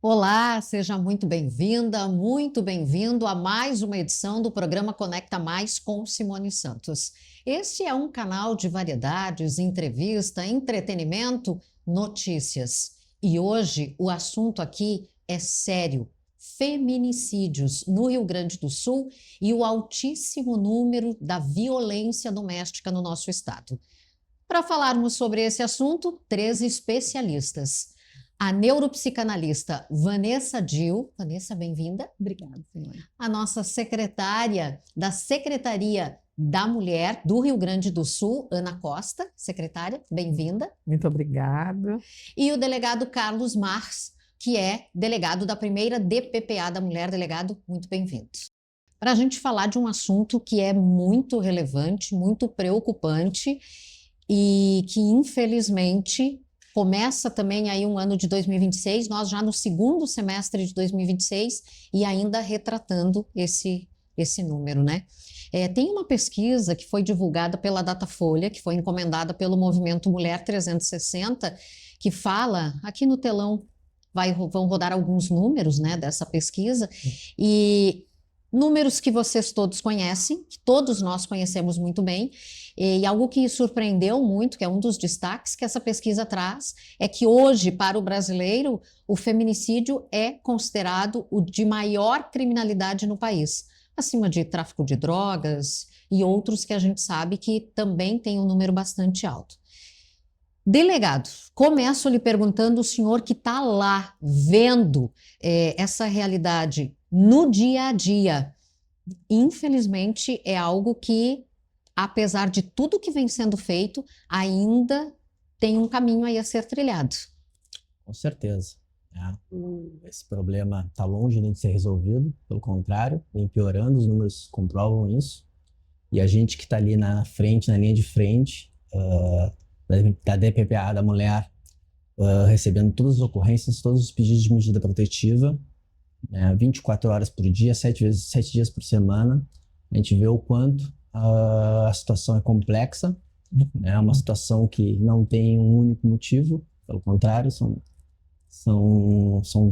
Olá, seja muito bem-vinda, muito bem-vindo a mais uma edição do programa Conecta Mais com Simone Santos. Este é um canal de variedades, entrevista, entretenimento, notícias. E hoje o assunto aqui é sério: feminicídios no Rio Grande do Sul e o altíssimo número da violência doméstica no nosso estado. Para falarmos sobre esse assunto, três especialistas. A neuropsicanalista Vanessa Dil. Vanessa, bem-vinda. Obrigada, senhora. A nossa secretária da Secretaria da Mulher do Rio Grande do Sul, Ana Costa. Secretária, bem-vinda. Muito obrigada. E o delegado Carlos Mars, que é delegado da primeira DPPA da Mulher. Delegado, muito bem-vindo. Para a gente falar de um assunto que é muito relevante, muito preocupante e que, infelizmente, começa também aí um ano de 2026, nós já no segundo semestre de 2026 e ainda retratando esse número, né? Tem uma pesquisa que foi divulgada pela Datafolha, que foi encomendada pelo Movimento Mulher 360, que fala, aqui no telão vão rodar alguns números, né, dessa pesquisa, e números que vocês todos conhecem, que todos nós conhecemos muito bem, e algo que surpreendeu muito, que é um dos destaques que essa pesquisa traz, é que hoje, para o brasileiro, o feminicídio é considerado o de maior criminalidade no país, acima de tráfico de drogas e outros que a gente sabe que também tem um número bastante alto. Delegado, começo lhe perguntando, o senhor que está lá vendo essa realidade no dia a dia, infelizmente é algo que, apesar de tudo que vem sendo feito, ainda tem um caminho aí a ser trilhado. Com certeza. Esse problema está longe de ser resolvido, pelo contrário, vem piorando, os números comprovam isso. E a gente que está ali na frente, na linha de frente, da DPPA da Mulher, recebendo todas as ocorrências, todos os pedidos de medida protetiva, 24 horas por dia, 7 dias por semana, a gente vê o quanto a situação é complexa, é uma situação que não tem um único motivo, pelo contrário, são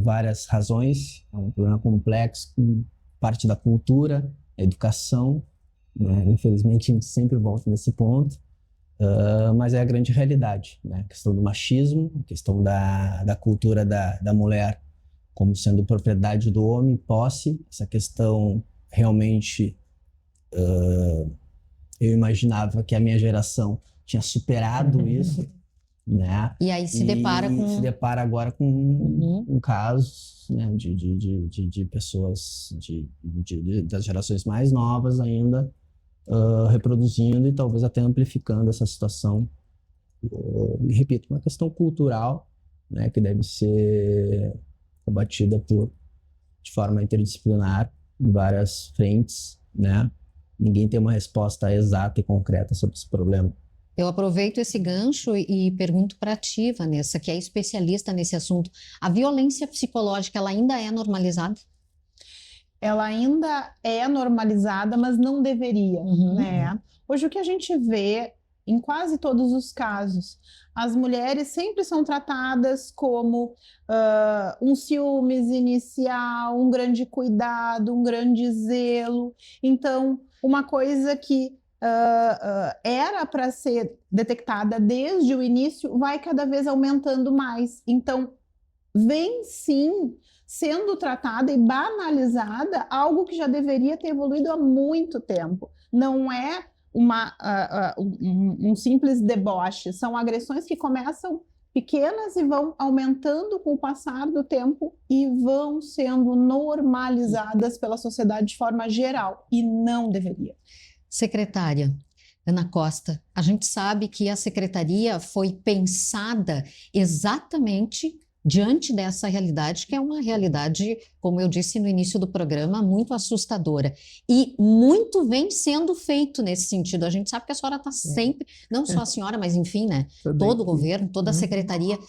várias razões, é um problema complexo, parte da cultura, educação, infelizmente a gente sempre volta nesse ponto, mas é a grande realidade, a questão do machismo, a questão da cultura da mulher como sendo propriedade do homem, posse, essa questão realmente eu imaginava que a minha geração tinha superado isso, né? E aí se depara agora com casos, né, de pessoas das gerações mais novas ainda reproduzindo e talvez até amplificando essa situação. E repito, uma questão cultural, né, que deve ser combatida de forma interdisciplinar em várias frentes, né? Ninguém tem uma resposta exata e concreta sobre esse problema. Eu aproveito esse gancho e pergunto para ti, Vanessa, que é especialista nesse assunto. A violência psicológica, ela ainda é normalizada? Ela ainda é normalizada, mas não deveria, né? Hoje o que a gente vê em quase todos os casos, as mulheres sempre são tratadas como um ciúmes inicial, um grande cuidado, um grande zelo. Então, uma coisa que era para ser detectada desde o início vai cada vez aumentando mais. Então, vem sim sendo tratada e banalizada algo que já deveria ter evoluído há muito tempo. Não é um simples deboche, são agressões que começam pequenas e vão aumentando com o passar do tempo e vão sendo normalizadas pela sociedade de forma geral, e não deveria. Secretária Ana Costa, a gente sabe que a secretaria foi pensada exatamente diante dessa realidade, que é uma realidade, como eu disse no início do programa, muito assustadora. E muito vem sendo feito nesse sentido. A gente sabe que a senhora está sempre, não só a senhora, mas enfim, né? Todo o governo, toda a secretaria.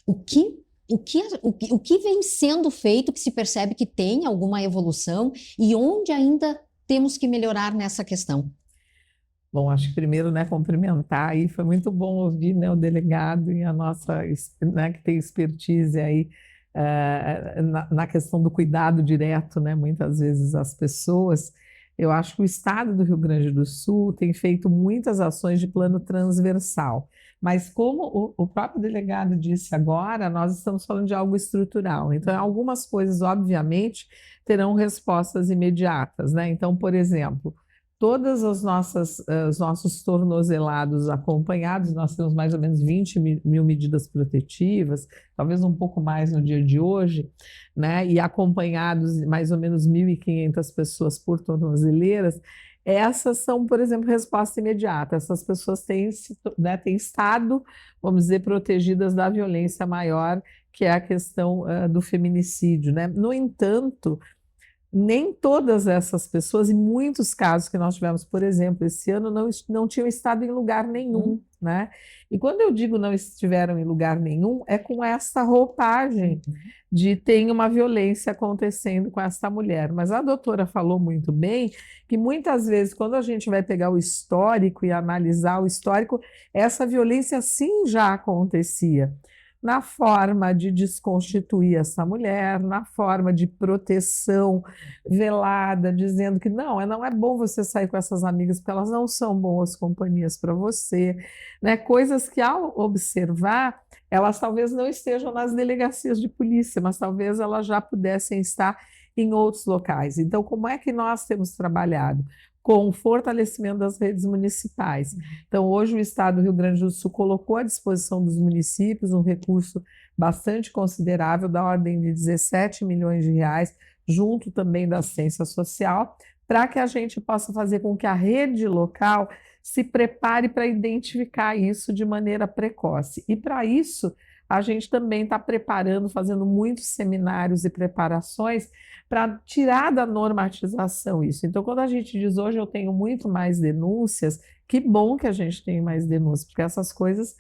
O que vem sendo feito, que se percebe que tem alguma evolução e onde ainda temos que melhorar nessa questão? Bom, acho que primeiro, né, cumprimentar aí, foi muito bom ouvir, né, o delegado e a nossa, né, que tem expertise aí na questão do cuidado direto, né, muitas vezes às pessoas. Eu acho que o Estado do Rio Grande do Sul tem feito muitas ações de plano transversal, mas como o próprio delegado disse agora, nós estamos falando de algo estrutural. Então, algumas coisas, obviamente, terão respostas imediatas, né? Então, por exemplo, todas as os nossos tornozelados acompanhados, nós temos mais ou menos 20 mil medidas protetivas, talvez um pouco mais no dia de hoje, né? E acompanhados mais ou menos 1.500 pessoas por tornozeleiras. Essas são, por exemplo, resposta imediata. Essas pessoas têm, né, têm estado, vamos dizer, protegidas da violência maior, que é a questão do feminicídio, né? No entanto, nem todas essas pessoas, em muitos casos que nós tivemos, por exemplo, esse ano, não tinham estado em lugar nenhum, né? E quando eu digo não estiveram em lugar nenhum, é com essa roupagem de tem uma violência acontecendo com essa mulher. Mas a doutora falou muito bem que muitas vezes, quando a gente vai pegar o histórico e analisar o histórico, essa violência sim já acontecia. Na forma de desconstituir essa mulher, na forma de proteção velada, dizendo que não é bom você sair com essas amigas porque elas não são boas companhias para você, né? Coisas que, ao observar, elas talvez não estejam nas delegacias de polícia, mas talvez elas já pudessem estar em outros locais. Então, como é que nós temos trabalhado? Com o fortalecimento das redes municipais. Então, hoje o Estado do Rio Grande do Sul colocou à disposição dos municípios um recurso bastante considerável, da ordem de 17 milhões de reais, junto também da assistência social, para que a gente possa fazer com que a rede local se prepare para identificar isso de maneira precoce. E para isso, a gente também está preparando, fazendo muitos seminários e preparações para tirar da normatização isso. Então, quando a gente diz hoje eu tenho muito mais denúncias, que bom que a gente tem mais denúncias, porque essas coisas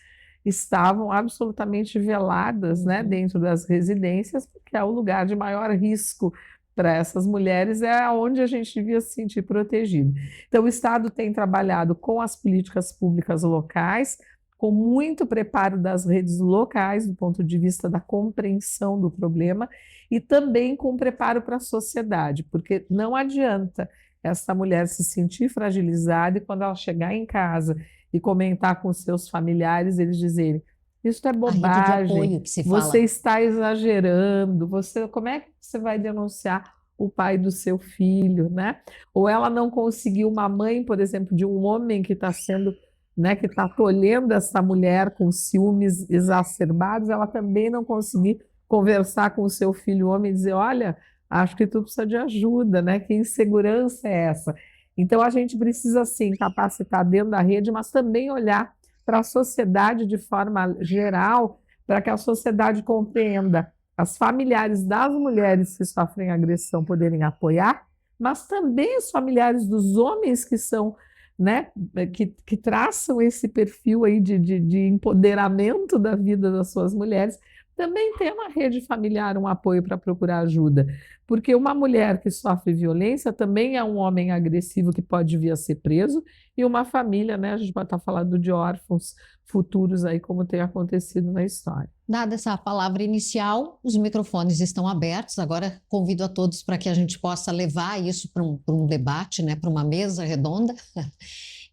estavam absolutamente veladas, né, dentro das residências, porque é o lugar de maior risco para essas mulheres, é onde a gente devia se sentir protegido. Então, o Estado tem trabalhado com as políticas públicas locais, com muito preparo das redes locais, do ponto de vista da compreensão do problema, e também com preparo para a sociedade, porque não adianta essa mulher se sentir fragilizada e quando ela chegar em casa e comentar com seus familiares, eles dizerem: isso é bobagem, você está exagerando, como é que você vai denunciar o pai do seu filho, né? Ou ela não conseguiu uma mãe, por exemplo, de um homem que está sendo, né, que está tolhendo essa mulher com ciúmes exacerbados, ela também não conseguiu conversar com o seu filho homem e dizer: olha, acho que tu precisa de ajuda, né? Que insegurança é essa? Então a gente precisa sim capacitar dentro da rede, mas também olhar para a sociedade de forma geral, para que a sociedade compreenda as familiares das mulheres que sofrem agressão poderem apoiar, mas também os familiares dos homens que são, né, que traçam esse perfil aí de empoderamento da vida das suas mulheres, também tem uma rede familiar, um apoio para procurar ajuda. Porque uma mulher que sofre violência também é um homem agressivo que pode vir a ser preso, e uma família, né, a gente pode estar falando de órfãos futuros aí, como tem acontecido na história. Dada essa palavra inicial, os microfones estão abertos. Agora convido a todos para que a gente possa levar isso para um debate, né, para uma mesa redonda.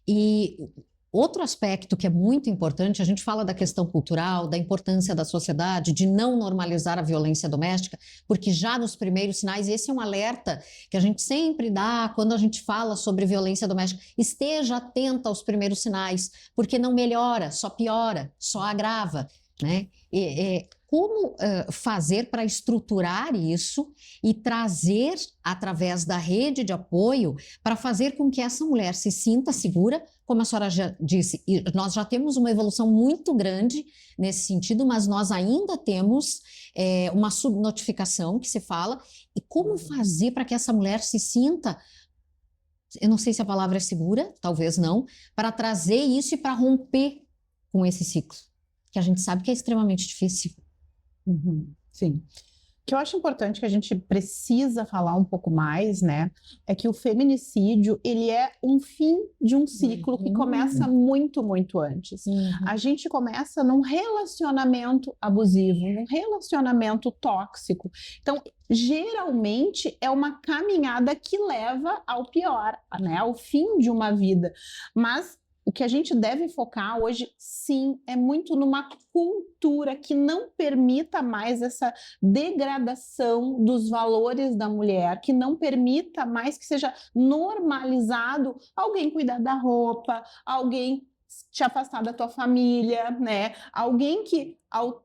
E outro aspecto que é muito importante, a gente fala da questão cultural, da importância da sociedade, de não normalizar a violência doméstica, porque já nos primeiros sinais, esse é um alerta que a gente sempre dá quando a gente fala sobre violência doméstica, esteja atenta aos primeiros sinais, porque não melhora, só piora, só agrava, né? Como fazer para estruturar isso e trazer, através da rede de apoio, para fazer com que essa mulher se sinta segura, como a senhora já disse, e nós já temos uma evolução muito grande nesse sentido, mas nós ainda temos uma subnotificação que se fala, e como fazer para que essa mulher se sinta, eu não sei se a palavra é segura, talvez não, para trazer isso e para romper com esse ciclo, que a gente sabe que é extremamente difícil. Sim. que eu acho importante, que a gente precisa falar um pouco mais, né, é que o feminicídio, ele é um fim de um ciclo que começa muito, muito antes. A gente começa num relacionamento abusivo, num relacionamento tóxico. Então, geralmente, é uma caminhada que leva ao pior, né, ao fim de uma vida. Mas o que a gente deve focar hoje, sim, é muito numa cultura que não permita mais essa degradação dos valores da mulher, que não permita mais que seja normalizado alguém cuidar da roupa, alguém te afastar da tua família, né? Alguém que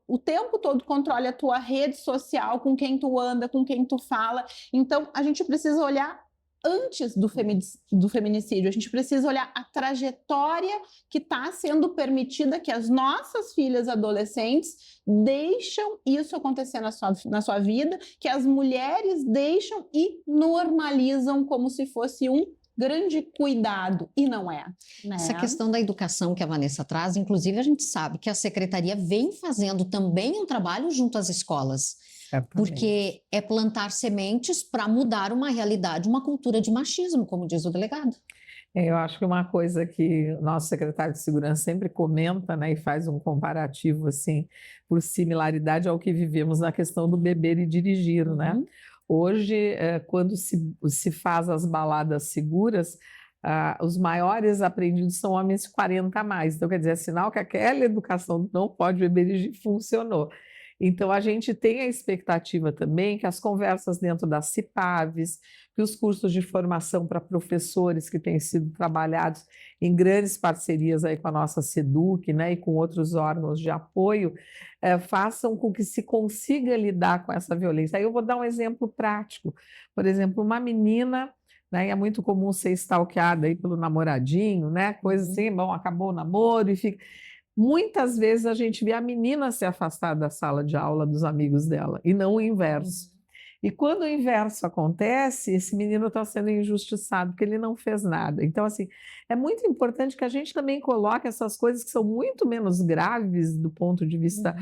o tempo todo controle a tua rede social, com quem tu anda, com quem tu fala. Então, a gente precisa olhar antes do feminicídio, a gente precisa olhar a trajetória que está sendo permitida, que as nossas filhas adolescentes deixam isso acontecer na sua vida, que as mulheres deixam e normalizam como se fosse um grande cuidado, e não é. Né? Essa questão da educação que a Vanessa traz, inclusive a gente sabe que a Secretaria vem fazendo também um trabalho junto às escolas, porque é plantar sementes para mudar uma realidade, uma cultura de machismo, como diz o delegado. Eu acho que uma coisa que o nosso secretário de Segurança sempre comenta, né, e faz um comparativo assim, por similaridade ao que vivemos na questão do beber e dirigir, né? Hoje, quando se faz as baladas seguras, os maiores apreendidos são homens de 40 a mais. Então, quer dizer, é sinal que aquela educação não pode beber e dirigir funcionou. Então, a gente tem a expectativa também que as conversas dentro das CIPAVs, que os cursos de formação para professores que têm sido trabalhados em grandes parcerias aí com a nossa SEDUC, né, e com outros órgãos de apoio, façam com que se consiga lidar com essa violência. Aí eu vou dar um exemplo prático. Por exemplo, uma menina, né, é muito comum ser stalkeada aí pelo namoradinho, né, coisa assim, bom, acabou o namoro e fica... Muitas vezes a gente vê a menina se afastar da sala de aula dos amigos dela, e não o inverso. E quando o inverso acontece, esse menino está sendo injustiçado, porque ele não fez nada. Então, assim, é muito importante que a gente também coloque essas coisas que são muito menos graves do ponto de vista,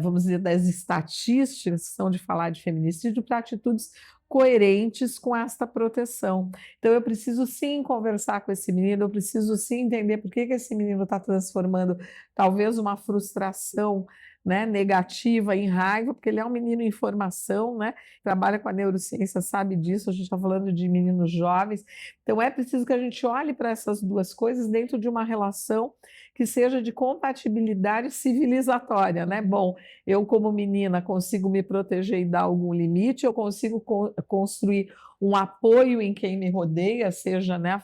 vamos dizer, das estatísticas que são de falar de feminicídio, para atitudes coerentes com esta proteção. Então, eu preciso sim conversar com esse menino, eu preciso sim entender por que esse menino está transformando talvez uma frustração, né, negativa em raiva, porque ele é um menino em formação, né, trabalha com a neurociência, sabe disso, a gente está falando de meninos jovens, então é preciso que a gente olhe para essas duas coisas dentro de uma relação que seja de compatibilidade civilizatória, né? Bom, eu como menina consigo me proteger e dar algum limite, eu consigo construir um apoio em quem me rodeia, seja, né,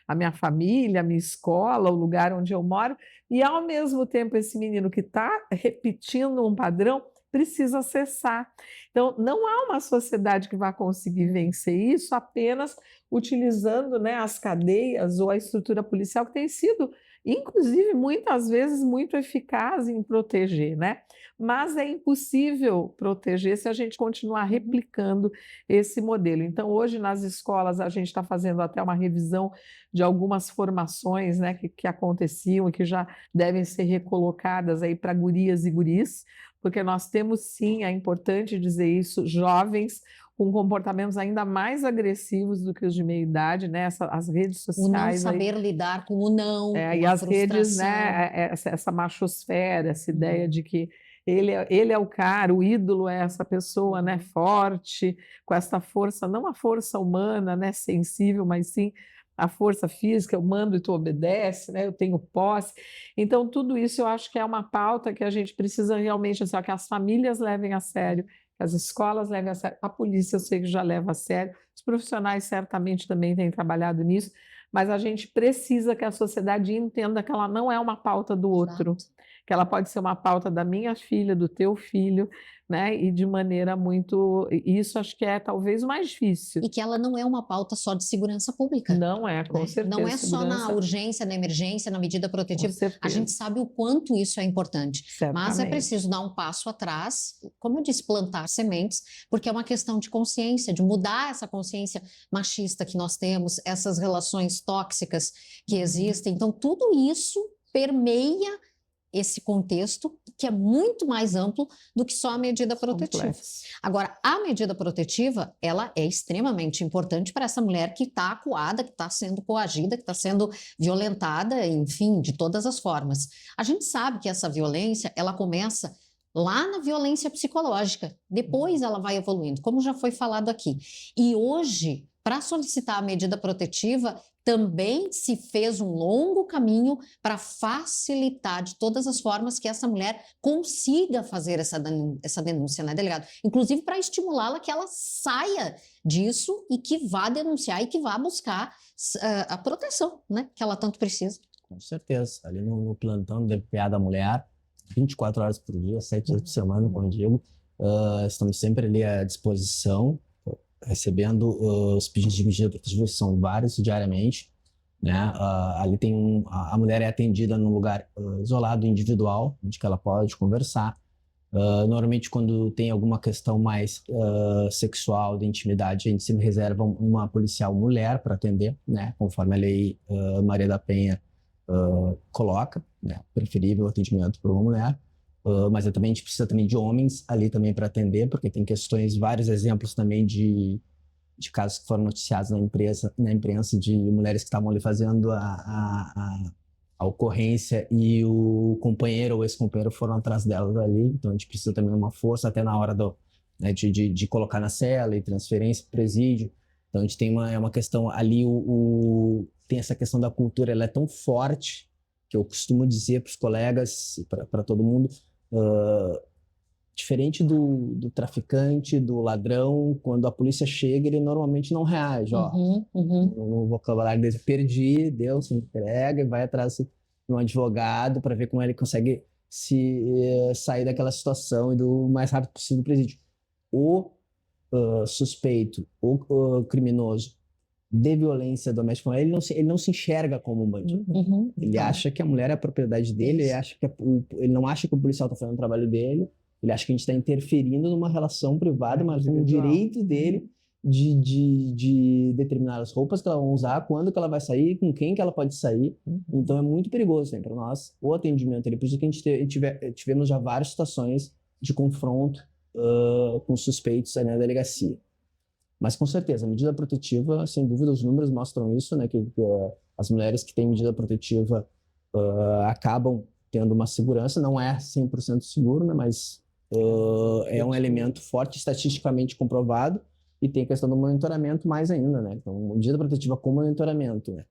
a minha família, a minha escola, o lugar onde eu moro, e ao mesmo tempo esse menino que está repetindo um padrão precisa cessar. Então, não há uma sociedade que vai conseguir vencer isso apenas utilizando, né, as cadeias ou a estrutura policial que tem sido, inclusive, muitas vezes muito eficaz em proteger, né? Mas é impossível proteger se a gente continuar replicando esse modelo. Então, hoje nas escolas a gente está fazendo até uma revisão de algumas formações, né, que aconteciam e que já devem ser recolocadas aí para gurias e guris, porque nós temos sim, é importante dizer isso, jovens com comportamentos ainda mais agressivos do que os de meia idade, né? As redes sociais... O não saber lidar com o não, com e a as redes, frustração. né? Essa machosfera, essa ideia de que ele é o cara, o ídolo é essa pessoa, né? Forte, com essa força, não a força humana, né? Sensível, mas sim a força física, eu mando e tu obedece, né? Eu tenho posse. Então, tudo isso eu acho que é uma pauta que a gente precisa realmente, assim, que as famílias levem a sério, que as escolas levem a sério, a polícia eu sei que já leva a sério, os profissionais certamente também têm trabalhado nisso, mas a gente precisa que a sociedade entenda que ela não é uma pauta do outro, que ela pode ser uma pauta da minha filha, do teu filho, né? E de maneira muito... Isso acho que é talvez o mais difícil. E que ela não é uma pauta só de segurança pública. Não é, com certeza. Não é só na urgência, na emergência, na medida protetiva. A gente sabe o quanto isso é importante. Certamente. Mas é preciso dar um passo atrás, como eu disse, plantar sementes, porque é uma questão de consciência, de mudar essa consciência machista que nós temos, essas relações tóxicas que existem. Então, tudo isso permeia esse contexto, que é muito mais amplo do que só a medida protetiva. Complexo. Agora, a medida protetiva, ela é extremamente importante para essa mulher que está acuada, que está sendo coagida, que está sendo violentada, enfim, de todas as formas. A gente sabe que essa violência, ela começa lá na violência psicológica, depois ela vai evoluindo, como já foi falado aqui. E hoje, para solicitar a medida protetiva, também se fez um longo caminho para facilitar de todas as formas que essa mulher consiga fazer essa denúncia, né, delegado? Inclusive para estimulá-la que ela saia disso e que vá denunciar e que vá buscar a proteção, né, que ela tanto precisa. Com certeza. Ali no plantão do DPA da mulher, 24 horas por dia, 7 dias por semana, como eu digo, estamos sempre ali à disposição, recebendo os pedidos de medida protetiva, são vários diariamente, né? Ali tem a mulher é atendida num lugar isolado, individual, onde que ela pode conversar. Normalmente, quando tem alguma questão mais sexual, de intimidade, a gente sempre reserva uma policial mulher para atender, né? Conforme a lei Maria da Penha coloca, né? Preferível o atendimento por uma mulher. Mas também a gente precisa também de homens ali também para atender, porque tem questões, vários exemplos também de casos que foram noticiados na imprensa de mulheres que estavam ali fazendo a ocorrência e o companheiro ou ex-companheiro foram atrás delas ali, então a gente precisa também de uma força até na hora né, de colocar na cela e transferência para o presídio. Então a gente tem uma questão ali, tem essa questão da cultura, ela é tão forte que eu costumo dizer para os colegas, para todo mundo, diferente do traficante, do ladrão, quando a polícia chega, ele normalmente não reage. No vocabulário dele, perdi, Deus se entrega e vai atrás de um advogado para ver como ele consegue sair daquela situação e do mais rápido possível do presídio. O suspeito, o criminoso de violência doméstica, ele não se enxerga como um bandido. Ele acha que a mulher é a propriedade dele, ele não acha que o policial está fazendo o trabalho dele, ele acha que a gente está interferindo numa relação privada, mas no direito dele de determinar as roupas que ela vai usar, quando que ela vai sair, com quem que ela pode sair. Então é muito perigoso, né, para nós o atendimento. Por isso que a gente tivemos já várias situações de confronto com suspeitos ali na delegacia. Mas, com certeza, a medida protetiva, sem dúvida, os números mostram isso, né? Que as mulheres que têm medida protetiva acabam tendo uma segurança, não é 100% seguro, né? Mas é um elemento forte, estatisticamente comprovado, e tem a questão do monitoramento mais ainda, né? Então, medida protetiva com monitoramento, né?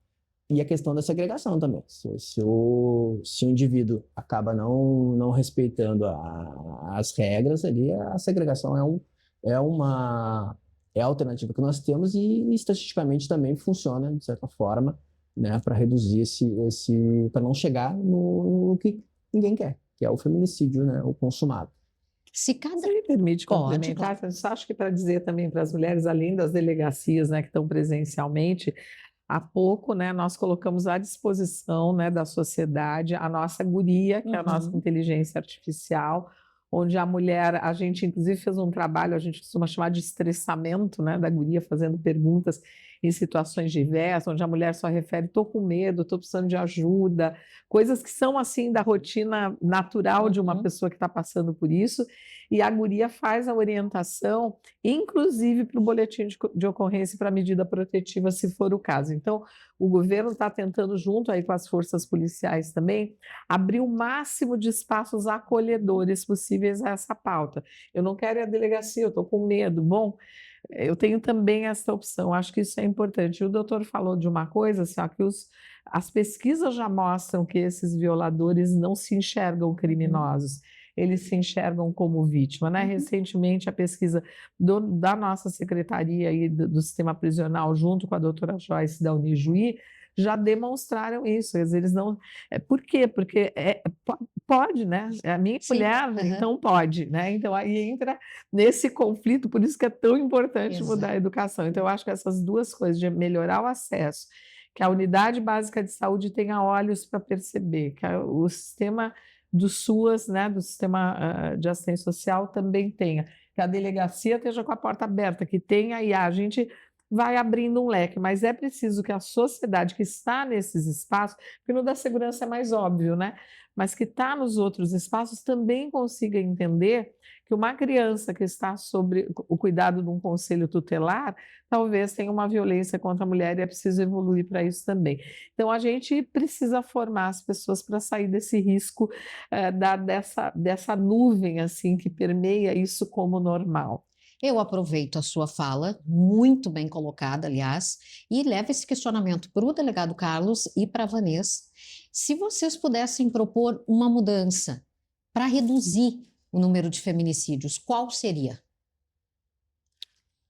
E a questão da segregação também. Se o indivíduo acaba não respeitando as regras ali, a segregação é a alternativa que nós temos e estatisticamente também funciona, de certa forma, né, para reduzir para não chegar no que ninguém quer, que é o feminicídio, né, o consumado. Se me permite complementar, eu acho que para dizer também para as mulheres, além das delegacias, né, que estão presencialmente, há pouco, né, nós colocamos à disposição, né, da sociedade a nossa guria, que é a nossa inteligência artificial, onde a mulher, a gente inclusive fez um trabalho, a gente costuma chamar de estressamento, né, da guria, fazendo perguntas em situações diversas, onde a mulher só refere, estou com medo, estou precisando de ajuda, coisas que são assim da rotina natural de uma pessoa que está passando por isso, e a guria faz a orientação, inclusive para o boletim de ocorrência para medida protetiva, se for o caso. Então, o governo está tentando, junto aí com as forças policiais também, abrir o máximo de espaços acolhedores possíveis a essa pauta. Eu não quero ir à delegacia, eu estou com medo. Bom, eu tenho também essa opção, acho que isso é importante. O doutor falou de uma coisa, assim, ó, que as pesquisas já mostram que esses violadores não se enxergam criminosos, eles se enxergam como vítima, né? Recentemente, a pesquisa da nossa secretaria e do sistema prisional, junto com a doutora Joyce da Unijuí, já demonstraram isso. Eles não. Por quê? Porque pode, né? É a minha mulher, então pode, né? Então aí entra nesse conflito, por isso que é tão importante mudar a educação. Então, eu acho que essas duas coisas, de melhorar o acesso, que a unidade básica de saúde tenha olhos para perceber, que o sistema do SUAS, né, do sistema de assistência social, também tenha, que a delegacia esteja com a porta aberta, que tenha, e a gente vai abrindo um leque, mas é preciso que a sociedade que está nesses espaços, porque no da segurança é mais óbvio, né? Mas que está nos outros espaços também consiga entender que uma criança que está sob o cuidado de um conselho tutelar talvez tenha uma violência contra a mulher e é preciso evoluir para isso também. Então, a gente precisa formar as pessoas para sair desse risco, dessa nuvem assim que permeia isso como normal. Eu aproveito a sua fala, muito bem colocada, aliás, e levo esse questionamento para o delegado Carlos e para a Vanessa. Se vocês pudessem propor uma mudança para reduzir o número de feminicídios, qual seria?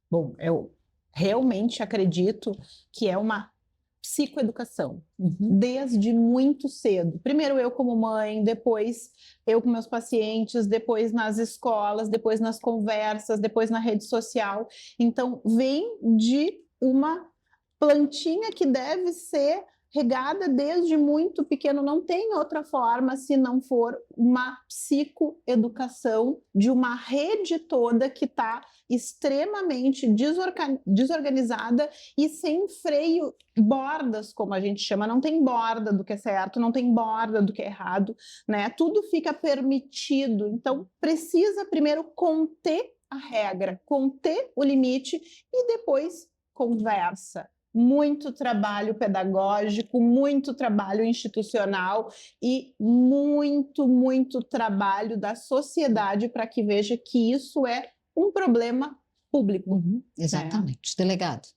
Bom, eu realmente acredito que é uma psicoeducação, desde muito cedo. Primeiro eu como mãe, depois eu com meus pacientes, depois nas escolas, depois nas conversas, depois na rede social. Então, vem de uma plantinha que deve ser regada desde muito pequeno, não tem outra forma se não for uma psicoeducação de uma rede toda que está extremamente desorganizada e sem freio, bordas, como a gente chama, não tem borda do que é certo, não tem borda do que é errado, né? Tudo fica permitido, então precisa primeiro conter a regra, conter o limite e depois conversa. Muito trabalho pedagógico, muito trabalho institucional e muito trabalho da sociedade para que veja que isso é um problema público. Exatamente. Delegado.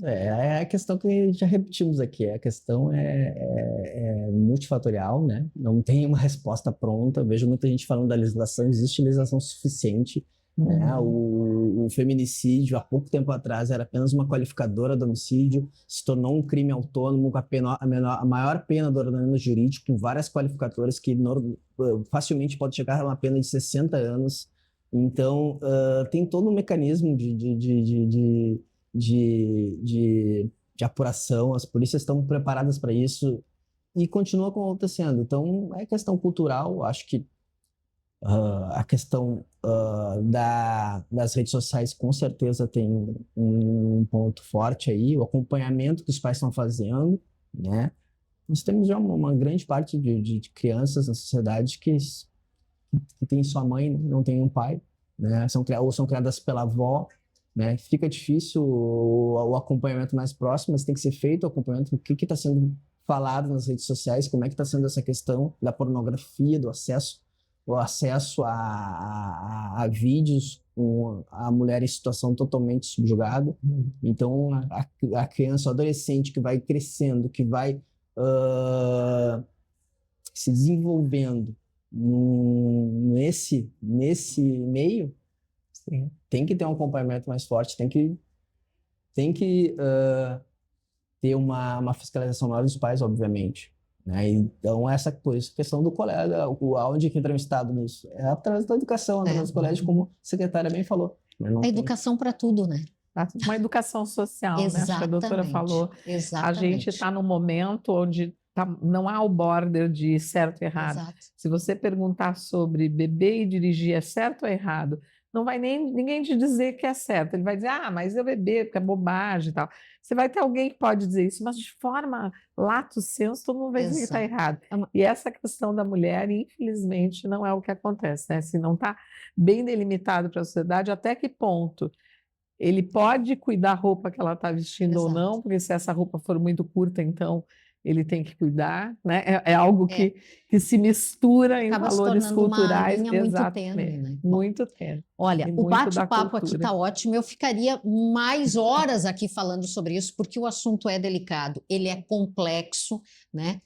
É a questão que já repetimos aqui, a questão é multifatorial, né? Não tem uma resposta pronta. Eu vejo muita gente falando da legislação, existe legislação suficiente. Né? O feminicídio, há pouco tempo atrás, era apenas uma qualificadora do homicídio, se tornou um crime autônomo com a maior pena do ordenamento jurídico, com várias qualificadoras que facilmente pode chegar a uma pena de 60 anos. Então, tem todo um mecanismo de apuração, as polícias estão preparadas para isso e continua acontecendo. Então, é questão cultural, acho que a questão das redes sociais com certeza tem um ponto forte aí, o acompanhamento que os pais estão fazendo, né? Nós temos já uma grande parte de crianças na sociedade que tem sua mãe, não tem um pai, né? Ou são criadas pela avó, né? Fica difícil o acompanhamento mais próximo, mas tem que ser feito o acompanhamento do que está sendo falado nas redes sociais, como é que está sendo essa questão da pornografia, do acesso a vídeos com a mulher em situação totalmente subjugada. Então, a criança, o adolescente que vai crescendo, que vai se desenvolvendo nesse meio, sim, tem que ter um acompanhamento mais forte, tem que ter uma fiscalização maior dos pais, obviamente. Né? Então, essa questão do colégio, onde que entra o Estado nisso? É através da educação, através dos colégios, como a secretária bem falou. A educação para tudo, né? Uma educação social, né? Acho que a doutora falou. Exatamente. A gente está num momento onde não há o border de certo e errado. Exato. Se você perguntar sobre beber e dirigir é certo ou errado, não vai ninguém te dizer que é certo. Ele vai dizer, mas eu beber, porque é bobagem e tal. Você vai ter alguém que pode dizer isso, mas de forma lato sensu, todo mundo vai dizer que está errado. E essa questão da mulher, infelizmente, não é o que acontece, né? Se não está bem delimitado para a sociedade, até que ponto ele pode cuidar da roupa que ela está vestindo ou não, porque se essa roupa for muito curta, então ele tem que cuidar, né? É algo que se mistura em valores culturais. Uma linha muito tênue, né? Muito tênue. Olha, o bate-papo aqui está ótimo. Eu ficaria mais horas aqui falando sobre isso, porque o assunto é delicado, ele é complexo, né?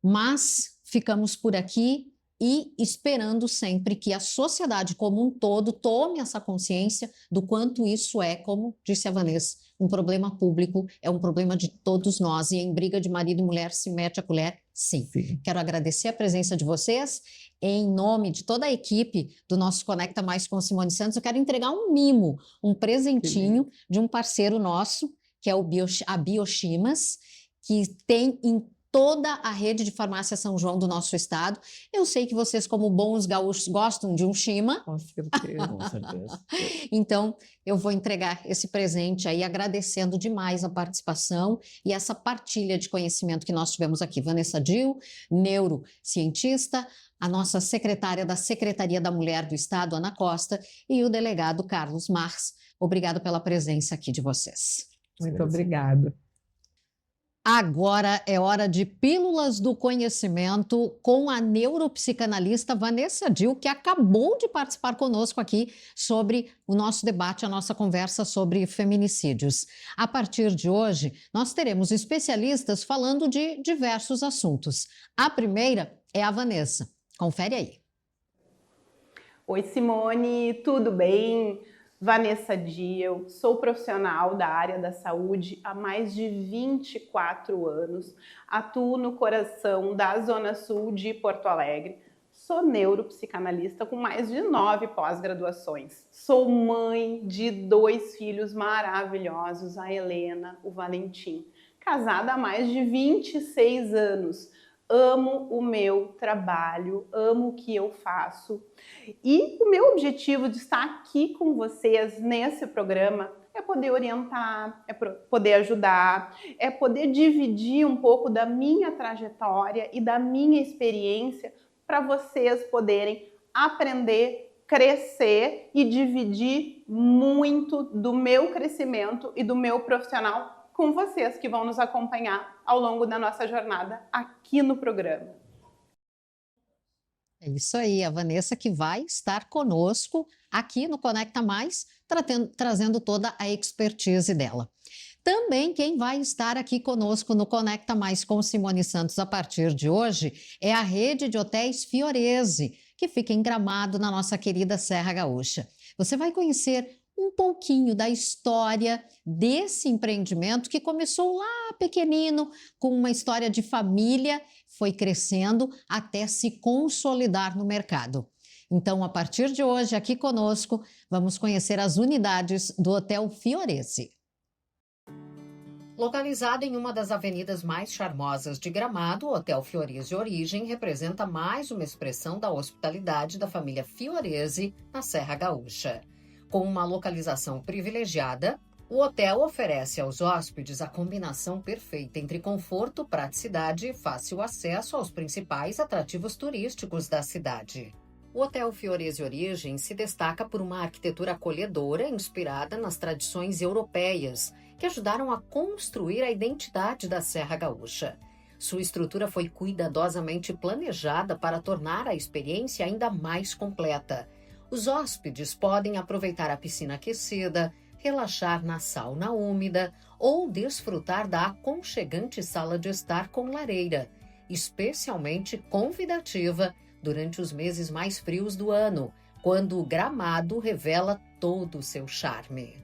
Mas ficamos por aqui e esperando sempre que a sociedade como um todo tome essa consciência do quanto isso é, como disse a Vanessa, um problema público, é um problema de todos nós, e em briga de marido e mulher se mete a colher, sim. Quero agradecer a presença de vocês, em nome de toda a equipe do nosso Conecta Mais com Simone Santos, eu quero entregar um mimo, um presentinho de um parceiro nosso, que é a Biochimas, que tem em toda a rede de farmácia São João do nosso estado. Eu sei que vocês, como bons gaúchos, gostam de um chima. Com certeza. Com certeza. Então, eu vou entregar esse presente aí, agradecendo demais a participação e essa partilha de conhecimento que nós tivemos aqui. Vanessa Dil, neurocientista, a nossa secretária da Secretaria da Mulher do Estado, Ana Costa, e o delegado Carlos Marx. Obrigado pela presença aqui de vocês. Muito obrigada. Agora é hora de Pílulas do Conhecimento com a neuropsicanalista Vanessa Dil, que acabou de participar conosco aqui sobre o nosso debate, a nossa conversa sobre feminicídios. A partir de hoje, nós teremos especialistas falando de diversos assuntos. A primeira é a Vanessa. Confere aí. Oi, Simone, tudo bem? Vanessa Dil, sou profissional da área da saúde há mais de 24 anos, atuo no coração da Zona Sul de Porto Alegre, sou neuropsicanalista com mais de 9 pós-graduações, sou mãe de 2 filhos maravilhosos, a Helena, o Valentim, casada há mais de 26 anos, amo o meu trabalho, amo o que eu faço. E o meu objetivo de estar aqui com vocês nesse programa é poder orientar, é poder ajudar, é poder dividir um pouco da minha trajetória e da minha experiência para vocês poderem aprender, crescer e dividir muito do meu crescimento e do meu profissional com vocês que vão nos acompanhar ao longo da nossa jornada aqui no programa. É isso aí, a Vanessa que vai estar conosco aqui no Conecta Mais, trazendo toda a expertise dela. Também quem vai estar aqui conosco no Conecta Mais com Simone Santos a partir de hoje é a rede de hotéis Fiorese, que fica em Gramado, na nossa querida Serra Gaúcha. Você vai conhecer um pouquinho da história desse empreendimento que começou lá pequenino, com uma história de família, foi crescendo até se consolidar no mercado. Então, a partir de hoje, aqui conosco, vamos conhecer as unidades do Hotel Fiorese. Localizado em uma das avenidas mais charmosas de Gramado, o Hotel Fiorese Origem representa mais uma expressão da hospitalidade da família Fiorese na Serra Gaúcha. Com uma localização privilegiada, o hotel oferece aos hóspedes a combinação perfeita entre conforto, praticidade e fácil acesso aos principais atrativos turísticos da cidade. O Hotel Fiorese Origem se destaca por uma arquitetura acolhedora inspirada nas tradições europeias, que ajudaram a construir a identidade da Serra Gaúcha. Sua estrutura foi cuidadosamente planejada para tornar a experiência ainda mais completa. Os hóspedes podem aproveitar a piscina aquecida, relaxar na sauna úmida ou desfrutar da aconchegante sala de estar com lareira, especialmente convidativa durante os meses mais frios do ano, quando o Gramado revela todo o seu charme.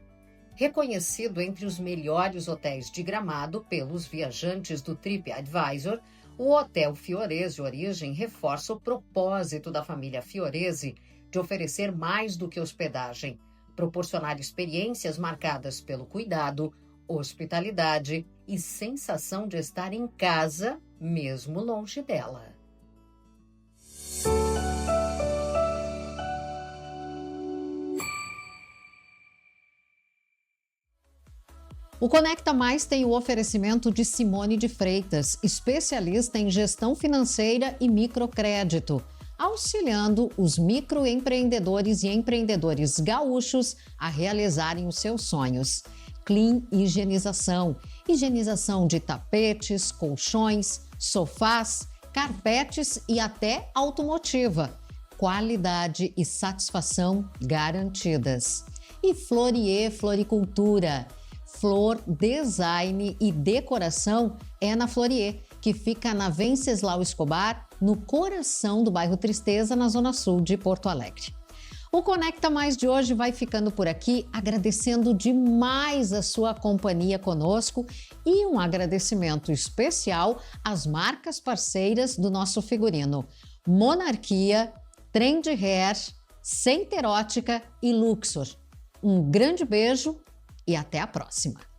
Reconhecido entre os melhores hotéis de Gramado pelos viajantes do TripAdvisor, o Hotel Fiorese Origem reforça o propósito da família Fiorese de oferecer mais do que hospedagem, proporcionar experiências marcadas pelo cuidado, hospitalidade e sensação de estar em casa, mesmo longe dela. O Conecta Mais tem o oferecimento de Simone de Freitas, especialista em gestão financeira e microcrédito, auxiliando os microempreendedores e empreendedores gaúchos a realizarem os seus sonhos. Clean Higienização, higienização de tapetes, colchões, sofás, carpetes e até automotiva. Qualidade e satisfação garantidas. E Florier Floricultura, flor, design e decoração é na Florier, que fica na Venceslau Escobar, no coração do bairro Tristeza, na Zona Sul de Porto Alegre. O Conecta Mais de hoje vai ficando por aqui, agradecendo demais a sua companhia conosco e um agradecimento especial às marcas parceiras do nosso figurino: Monarquia, Trend Hair, Center Ótica e Luxor. Um grande beijo e até a próxima!